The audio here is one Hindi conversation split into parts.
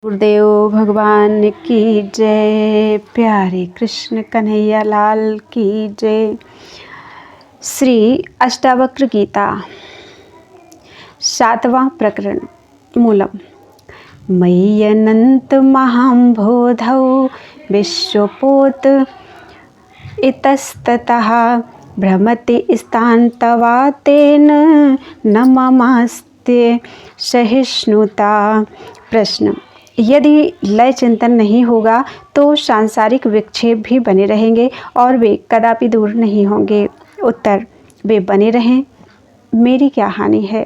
गुरुदेव भगवान की जय। प्यारे कृष्ण कन्हैया लाल की जय। श्री अष्टावक्र गीता 7वां प्रकरण। मूलम। मयि अनंत महाम्बोधौ विश्वपोत इतस्ततः भ्रमति स्थान्तवातेन न ममास्ते सहिष्णुता। प्रश्न। यदि लय चिंतन नहीं होगा तो सांसारिक विक्षेप भी बने रहेंगे और वे कदापि दूर नहीं होंगे। उत्तर। वे बने रहें, मेरी क्या हानि है।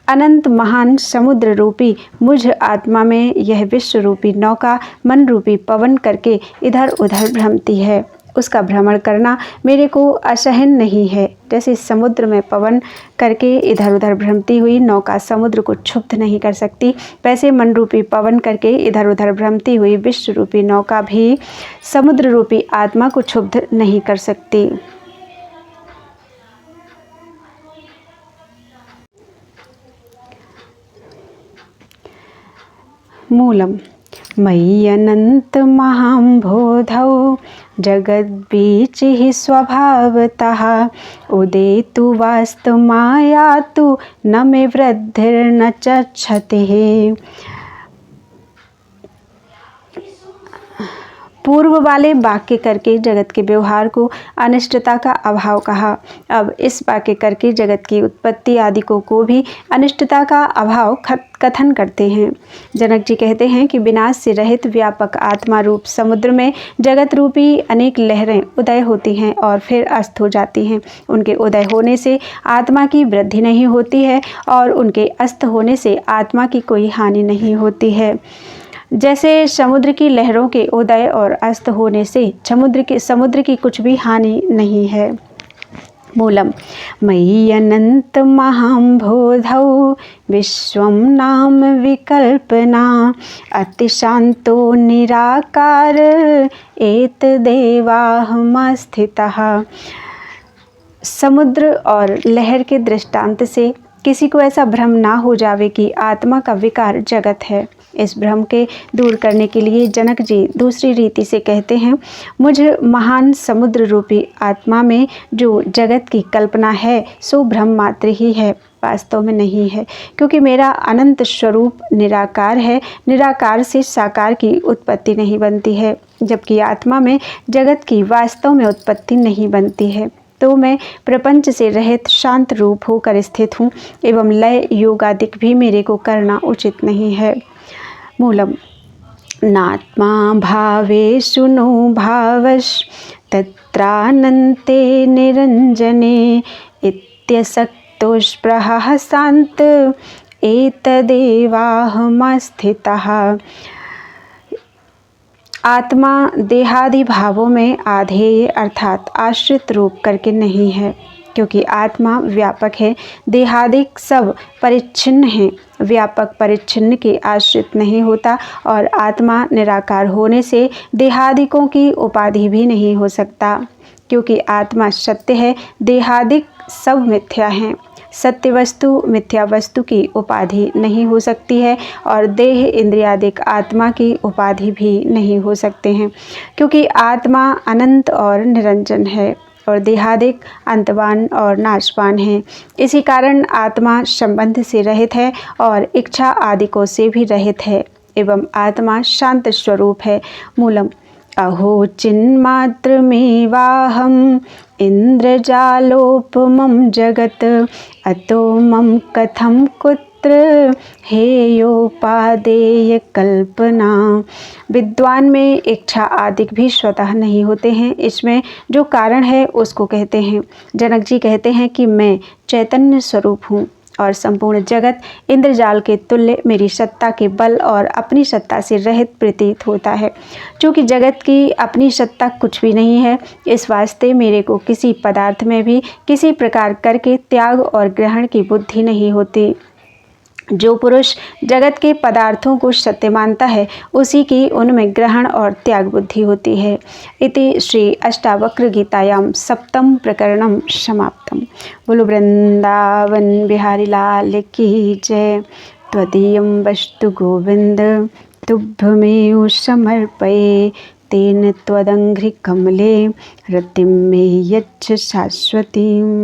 अनंत महान समुद्र रूपी मुझ आत्मा में यह विश्व रूपी नौका मन रूपी पवन करके इधर उधर भ्रमती है। उसका भ्रमण करना मेरे को असहन नहीं है। जैसे समुद्र में पवन करके इधर उधर भ्रमती हुई नौका समुद्र को क्षुब्ध नहीं कर सकती, वैसे मन रूपी पवन करके इधर उधर भ्रमती हुई विश्व रूपी नौका भी समुद्र रूपी आत्मा को क्षुब्ध नहीं कर सकती। मूलम। मयि अनंत महाम्बोधौ जगद्बीच ही स्वभावतः उदेतु वास्तमायातु न मे वृद्धिर्न च क्षतिः। पूर्व वाले वाक्य करके जगत के व्यवहार को अनिष्टता का अभाव कहा। अब इस वाक्य करके जगत की उत्पत्ति आदि को भी अनिष्टता का अभाव कथन करते हैं। जनक जी कहते हैं कि विनाश से रहित व्यापक आत्मा रूप समुद्र में जगत रूपी अनेक लहरें उदय होती हैं और फिर अस्त हो जाती हैं। उनके उदय होने से आत्मा की वृद्धि नहीं होती है और उनके अस्त होने से आत्मा की कोई हानि नहीं होती है। जैसे समुद्र की लहरों के उदय और अस्त होने से समुद्र की कुछ भी हानि नहीं है। मूलम। मयि अनंत महाम्बोधौ विश्वं नाम विकल्पना अतिशान्तो निराकार एतदेवाहमस्थितः। समुद्र और लहर के दृष्टांत से किसी को ऐसा भ्रम ना हो जावे कि आत्मा का विकार जगत है। इस भ्रम के दूर करने के लिए जनक जी दूसरी रीति से कहते हैं, मुझ महान समुद्र रूपी आत्मा में जो जगत की कल्पना है सो भ्रम मात्र ही है, वास्तव में नहीं है, क्योंकि मेरा अनंत स्वरूप निराकार है। निराकार से साकार की उत्पत्ति नहीं बनती है, जबकि आत्मा में जगत की वास्तव में उत्पत्ति नहीं बनती है। तो मैं प्रपंच से रहित शांत रूप होकर स्थित हूँ एवं लय योगादिक भी मेरे को करना उचित नहीं है। मूलम। नात्मा भावेषु नो भावश् तत्रानन्ते निरञ्जने इत्यसक्तोऽस्पृहः शान्त एतदेवाहमस्थितः। आत्मा देहादि भावों में आधेय अर्थात आश्रित रूप करके नहीं है, क्योंकि आत्मा व्यापक है, देहादिक सब परिच्छिन्न हैं। व्यापक परिच्छिन्न के आश्रित नहीं होता और आत्मा निराकार होने से देहादिकों की उपाधि भी नहीं हो सकता, क्योंकि आत्मा सत्य है, देहादिक सब मिथ्या हैं। सत्य वस्तु मिथ्या वस्तु की उपाधि नहीं हो सकती है और देह इंद्रियादिक आत्मा की उपाधि भी नहीं हो सकते हैं, क्योंकि आत्मा अनंत और निरंजन है और देहादिक अंतवान और नाशवान है। इसी कारण आत्मा संबंध से रहित है और इच्छा आदिकों से भी रहित है एवं आत्मा शांत स्वरूप है। मूलम। अहो चिन्मात्रमेवाहम् इंद्रजालोपमं जगत् अतो मम कथं कुत्र हेयोपादेय कल्पना। विद्वान में इच्छा आदिक भी स्वतः नहीं होते हैं, इसमें जो कारण है उसको कहते हैं। जनक जी कहते हैं कि मैं चैतन्य स्वरूप हूँ और संपूर्ण जगत इंद्रजाल के तुल्य मेरी सत्ता के बल और अपनी सत्ता से रहित प्रतीत होता है। चूँकि जगत की अपनी सत्ता कुछ भी नहीं है, इस वास्ते मेरे को किसी पदार्थ में भी किसी प्रकार करके त्याग और ग्रहण की बुद्धि नहीं होती। जो पुरुष जगत के पदार्थों को सत्य मानता है उसी की उनमें ग्रहण और त्याग बुद्धि होती है। इति श्री अष्टावक्र गीतायां 7ं प्रकरणं समाप्तम्। बोलो वृंदावन बिहारी लाल की जय। त्वदीयं वस्तु गोविंद तुभ्यमेव समर्पये तेन त्वदङ्घ्रिकमले रतिं मे यच्छ शाश्वतीम्।